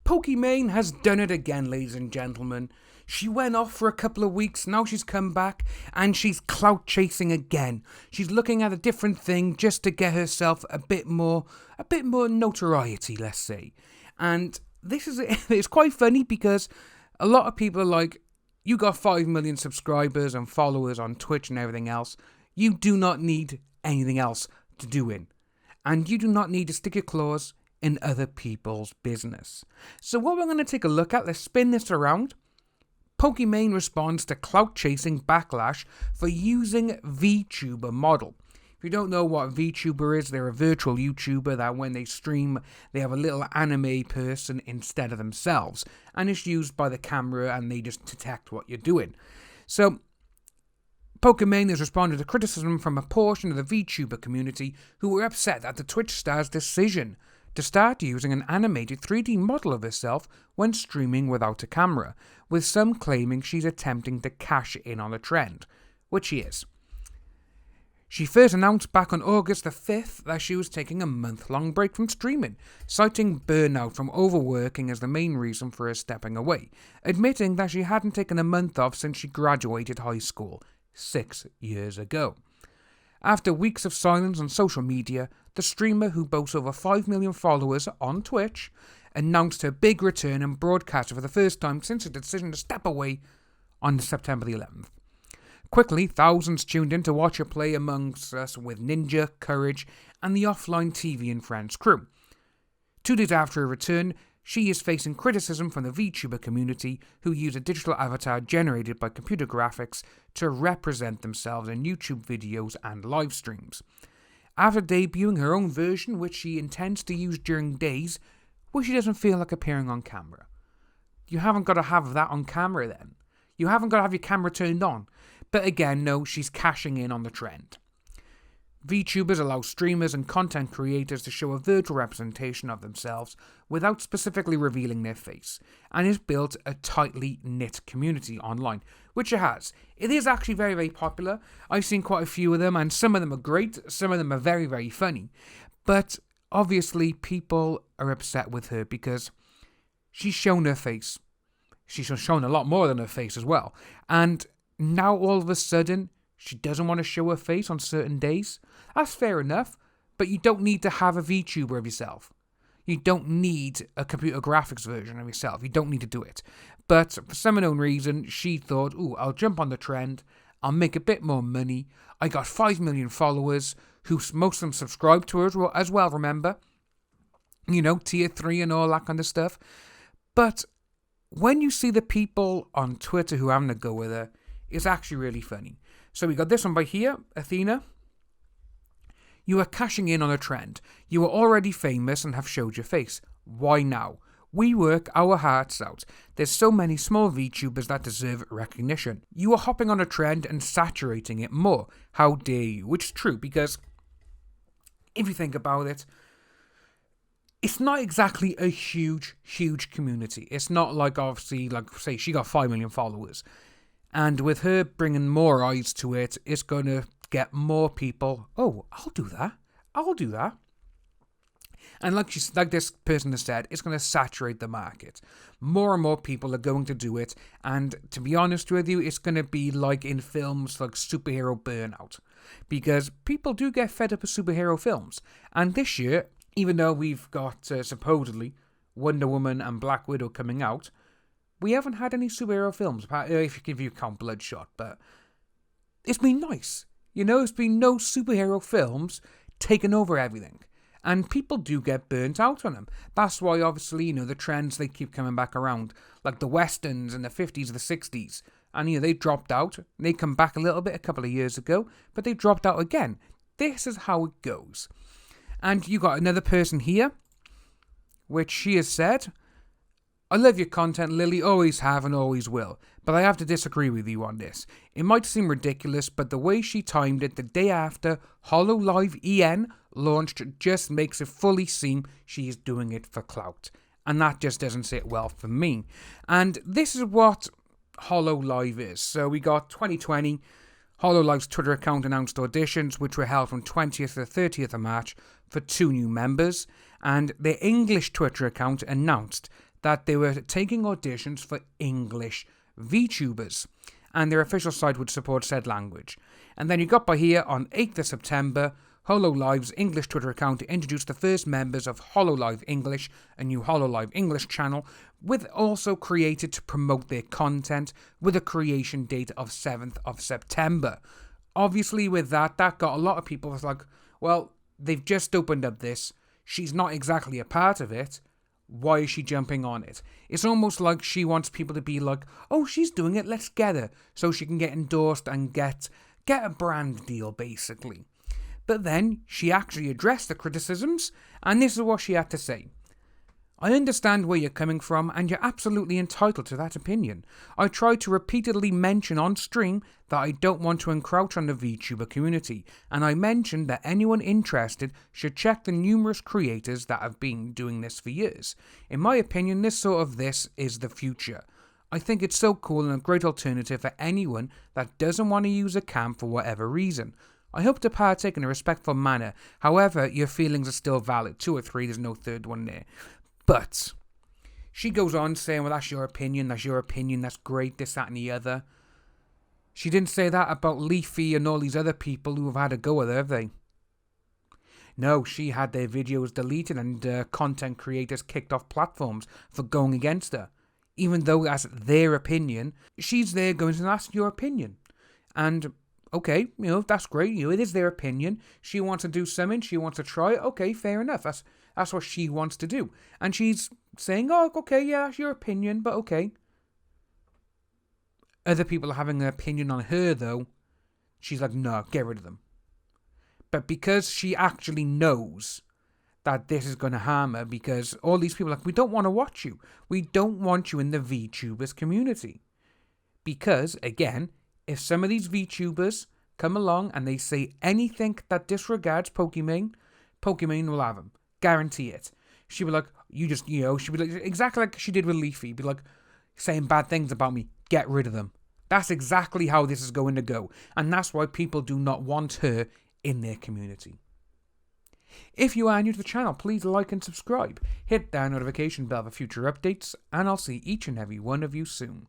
Pokimane has done it again, ladies and gentlemen. She went off for a couple of weeks, now she's come back, and she's clout chasing again. She's looking at a different thing just to get herself a bit more notoriety, let's say. And it's quite funny because a lot of people are like, you got 5 million subscribers and followers on Twitch and everything else. You do not need anything else to do it. And you do not need to stick your claws in other people's business. So what we're going to take a look at, let's spin this around. Pokimane responds to clout chasing backlash for using VTuber model. If you don't know what VTuber is, they're a virtual YouTuber that when they stream, they have a little anime person instead of themselves. And it's used by the camera and they just detect what you're doing. So Pokimane has responded to criticism from a portion of the VTuber community who were upset at the Twitch star's decision to start using an animated 3D model of herself when streaming without a camera, with some claiming she's attempting to cash in on the trend, which she is. She first announced back on August the 5th that she was taking a month-long break from streaming, citing burnout from overworking as the main reason for her stepping away, admitting that she hadn't taken a month off since she graduated high school 6 years ago. After weeks of silence on social media, the streamer, who boasts over 5 million followers on Twitch, announced her big return and broadcast for the first time since her decision to step away on September the 11th. Quickly, thousands tuned in to watch her play amongst us with Ninja, Courage, and the offline TV and Friends crew. 2 days after her return, she is facing criticism from the VTuber community who use a digital avatar generated by computer graphics to represent themselves in YouTube videos and live streams. After debuting her own version, which she intends to use during days where she doesn't feel like appearing on camera. You haven't got to have that on camera then. You haven't got to have your camera turned on. But again, no, she's cashing in on the trend. VTubers allow streamers and content creators to show a virtual representation of themselves without specifically revealing their face, and has built a tightly knit community online, which it has. It is actually very, very popular. I've seen quite a few of them, and some of them are great, some of them are very, very funny. But obviously, people are upset with her because she's shown her face. She's shown a lot more than her face as well. And now all of a sudden, she doesn't want to show her face on certain days. That's fair enough, but you don't need to have a VTuber of yourself. You don't need a computer graphics version of yourself. You don't need to do it. But for some unknown reason, she thought, I'll jump on the trend. I'll make a bit more money. I got 5 million followers, who most of them subscribe to her as well, remember? You know, tier 3 and all that kind of stuff. But when you see the people on Twitter who are having a go with her, it's actually really funny. So we got this one by here, Athena. You are cashing in on a trend. You are already famous and have showed your face. Why now? We work our hearts out. There's so many small VTubers that deserve recognition. You are hopping on a trend and saturating it more. How dare you? Which is true, because if you think about it, it's not exactly a huge community. It's not like, obviously, like, say, she got 5 million followers. And with her bringing more eyes to it, it's going to get more people. Oh, I'll do that. And like this person has said, it's going to saturate the market. More and more people are going to do it. And to be honest with you, it's going to be like in films like superhero burnout. Because people do get fed up with superhero films. And this year, even though we've got supposedly Wonder Woman and Black Widow coming out, we haven't had any superhero films, if you count Bloodshot, but it's been nice. You know, it's been no superhero films taking over everything. And people do get burnt out on them. That's why, obviously, you know, the trends, they keep coming back around. Like the Westerns in the 50s, the 60s. And, you know, they dropped out. They come back a little bit a couple of years ago, but they dropped out again. This is how it goes. And you got another person here, which she has said, I love your content, Lily, always have and always will, but I have to disagree with you on this. It might seem ridiculous, but the way she timed it the day after HoloLive EN launched just makes it fully seem she is doing it for clout. And that just doesn't sit well for me. And this is what HoloLive is. So we got 2020, HoloLive's Twitter account announced auditions, which were held from 20th to 30th of March for 2 new members, and their English Twitter account announced that they were taking auditions for English VTubers, and their official site would support said language. And then you got by here on 8th of September, HoloLive's English Twitter account introduced the first members of HoloLive English, a new HoloLive English channel, with also created to promote their content with a creation date of 7th of September. Obviously with that got a lot of people was like, well, they've just opened up this, she's not exactly a part of it, why is she jumping on it? It's almost like she wants people to be like, oh, she's doing it, let's get her, so she can get endorsed and get a brand deal, basically. But then she actually addressed the criticisms, and this is what she had to say. I understand where you're coming from, and you're absolutely entitled to that opinion. I tried to repeatedly mention on stream that I don't want to encroach on the VTuber community, and I mentioned that anyone interested should check the numerous creators that have been doing this for years. In my opinion, this is the future. I think it's so cool and a great alternative for anyone that doesn't want to use a cam for whatever reason. I hope to partake in a respectful manner, however, your feelings are still valid. 2 or 3, there's no third one there. But she goes on saying, well, that's your opinion, that's great, this, that, and the other. She didn't say that about Leafy and all these other people who have had a go at her, have they? No, she had their videos deleted and content creators kicked off platforms for going against her. Even though that's their opinion, she's there going, that's your opinion. And okay, that's great. It is their opinion. She wants to do something. She wants to try it. Okay, fair enough. That's what she wants to do. And she's saying, oh, okay, yeah, that's your opinion, but okay. Other people are having an opinion on her, though. She's like, no, get rid of them. But because she actually knows that this is going to harm her, because all these people are like, we don't want to watch you. We don't want you in the VTubers community. Because, again, if some of these VTubers come along and they say anything that disregards Pokimane will have them. Guarantee it. She'll be like, she'll be like, exactly like she did with Leafy. Be like, saying bad things about me. Get rid of them. That's exactly how this is going to go. And that's why people do not want her in their community. If you are new to the channel, please like and subscribe. Hit that notification bell for future updates. And I'll see each and every one of you soon.